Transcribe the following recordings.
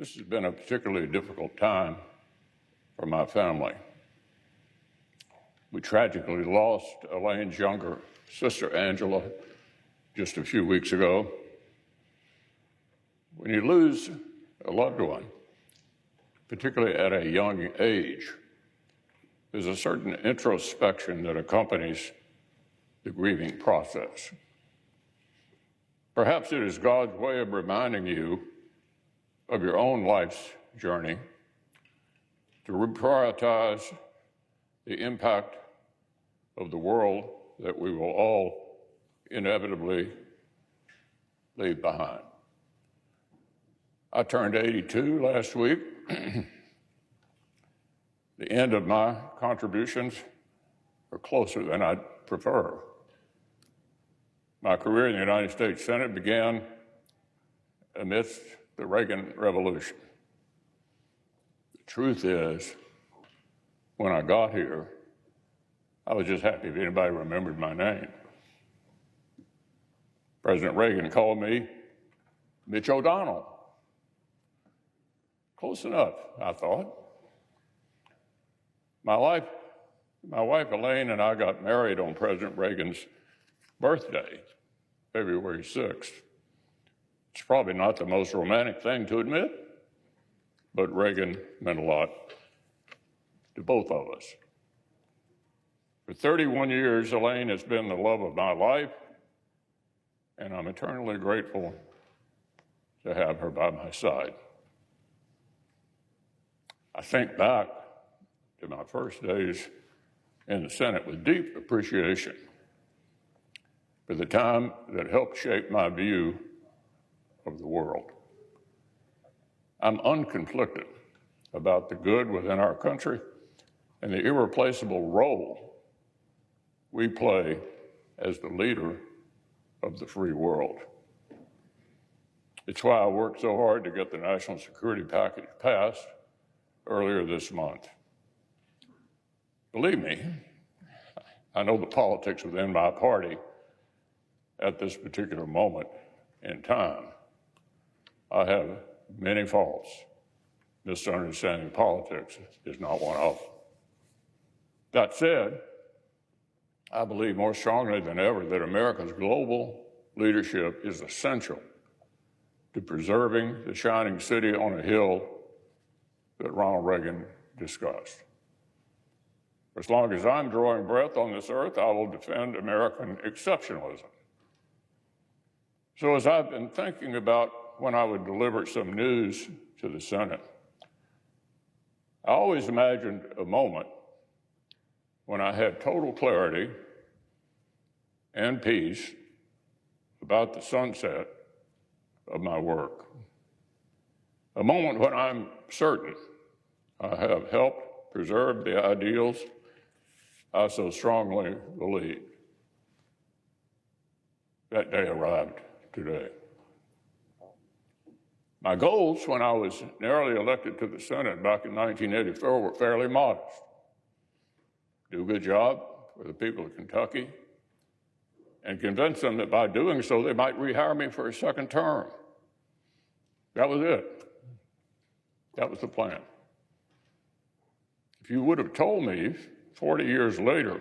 This has been a particularly difficult time for my family. We tragically lost Elaine's younger sister, Angela, just a few weeks ago. When you lose a loved one, particularly at a young age, there's a certain introspection that accompanies the grieving process. Perhaps it is God's way of reminding you of your own life's journey, to reprioritize the impact of the world that we will all inevitably leave behind. I turned 82 last week. The end of my contributions are closer than I'd prefer. My career in the United States Senate began amidst the Reagan Revolution. The truth is, when I got here, I was just happy if anybody remembered my name. President Reagan called me Mitch O'Donnell. Close enough, I thought. My wife Elaine and I got married on President Reagan's birthday, February 6th. It's probably not the most romantic thing to admit, but Reagan meant a lot to both of us. For 31 years, Elaine has been the love of my life, and I'm eternally grateful to have her by my side. I think back to my first days in the Senate with deep appreciation for the time that helped shape my view of the world. I'm unconflicted about the good within our country and the irreplaceable role we play as the leader of the free world. It's why I worked so hard to get the national security package passed earlier this month. Believe me, I know the politics within my party at this particular moment in time. I have many faults. Misunderstanding politics is not one of them. That said, I believe more strongly than ever that America's global leadership is essential to preserving the shining city on a hill that Ronald Reagan discussed. For as long as I'm drawing breath on this earth, I will defend American exceptionalism. So as I've been thinking about when I would deliver some news to the Senate, I always imagined a moment when I had total clarity and peace about the sunset of my work. A moment when I'm certain I have helped preserve the ideals I so strongly believe. That day arrived today. My goals when I was narrowly elected to the Senate back in 1984 were fairly modest. Do a good job for the people of Kentucky and convince them that by doing so they might rehire me for a second term. That was it. That was the plan. If you would have told me 40 years later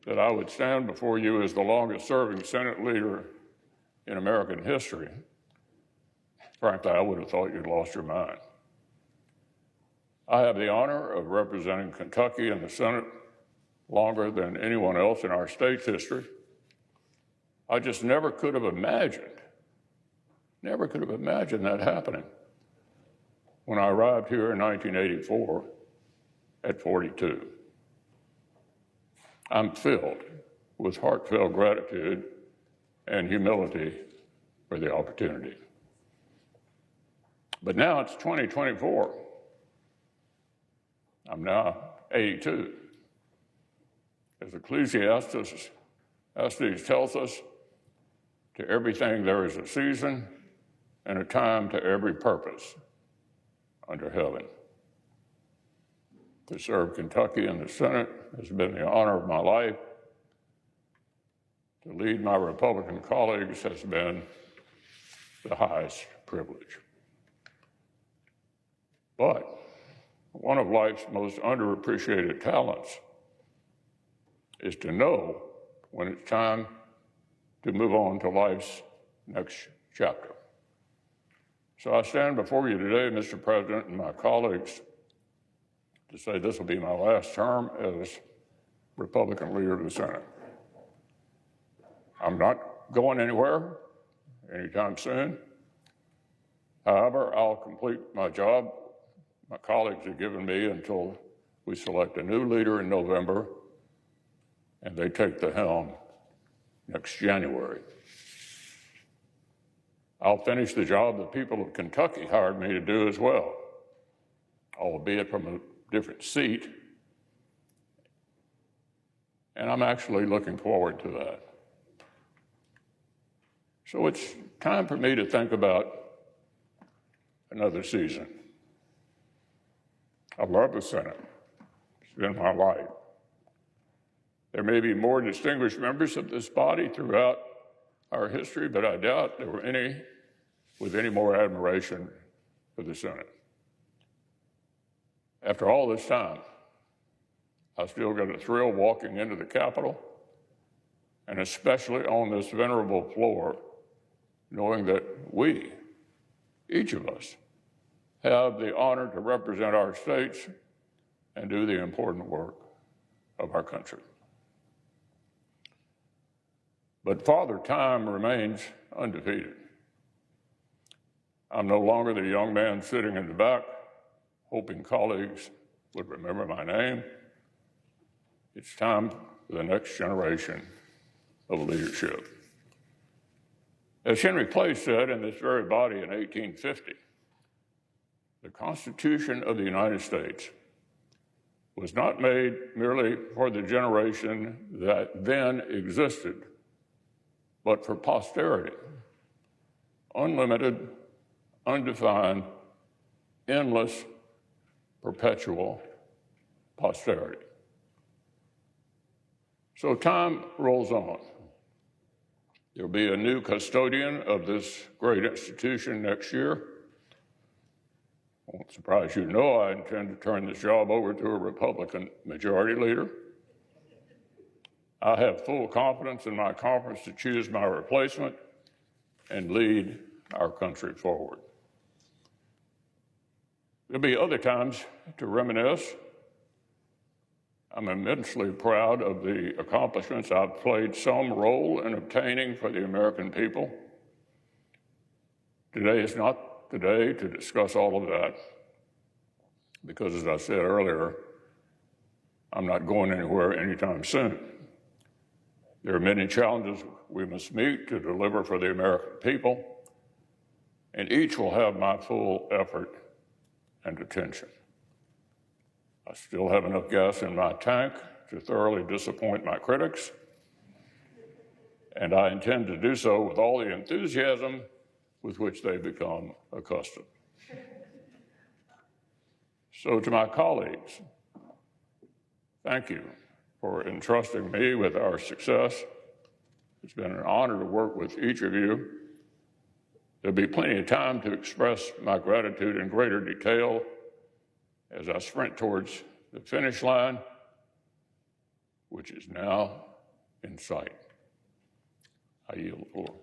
that I would stand before you as the longest-serving Senate leader in American history, frankly, I would have thought you'd lost your mind. I have the honor of representing Kentucky in the Senate longer than anyone else in our state's history. I just never could have imagined that happening when I arrived here in 1984 at 42. I'm filled with heartfelt gratitude and humility for the opportunity. But now it's 2024. I'm now 82. As Ecclesiastes tells us, to everything there is a season and a time to every purpose under heaven. To serve Kentucky in the Senate has been the honor of my life. To lead my Republican colleagues has been the highest privilege. But one of life's most underappreciated talents is to know when it's time to move on to life's next chapter. So I stand before you today, Mr. President, and my colleagues, to say this will be my last term as Republican leader of the Senate. I'm not going anywhere anytime soon. However, I'll complete my job my colleagues have given me until we select a new leader in November and they take the helm next January. I'll finish the job the people of Kentucky hired me to do as well, albeit from a different seat. And I'm actually looking forward to that. So it's time for me to think about another season. I love the Senate. It's been my life. There may be more distinguished members of this body throughout our history, but I doubt there were any with any more admiration for the Senate. After all this time, I still get a thrill walking into the Capitol, and especially on this venerable floor, knowing that we, each of us, have the honor to represent our states and do the important work of our country. But Father Time remains undefeated. I'm no longer the young man sitting in the back, hoping colleagues would remember my name. It's time for the next generation of leadership. As Henry Clay said in this very body in 1850, the Constitution of the United States was not made merely for the generation that then existed, but for posterity, unlimited, undefined, endless, perpetual posterity. So time rolls on. There'll be a new custodian of this great institution next year. I won't surprise you to know I intend to turn this job over to a Republican majority leader. I have full confidence in my conference to choose my replacement and lead our country forward. There'll be other times to reminisce. I'm immensely proud of the accomplishments I've played some role in obtaining for the American people. Today is not the day to discuss all of that, because as I said earlier, I'm not going anywhere anytime soon. There are many challenges we must meet to deliver for the American people, and each will have my full effort and attention. I still have enough gas in my tank to thoroughly disappoint my critics, and I intend to do so with all the enthusiasm with which they become accustomed. So to my colleagues, thank you for entrusting me with our success. It's been an honor to work with each of you. There'll be plenty of time to express my gratitude in greater detail as I sprint towards the finish line, which is now in sight. I yield the floor.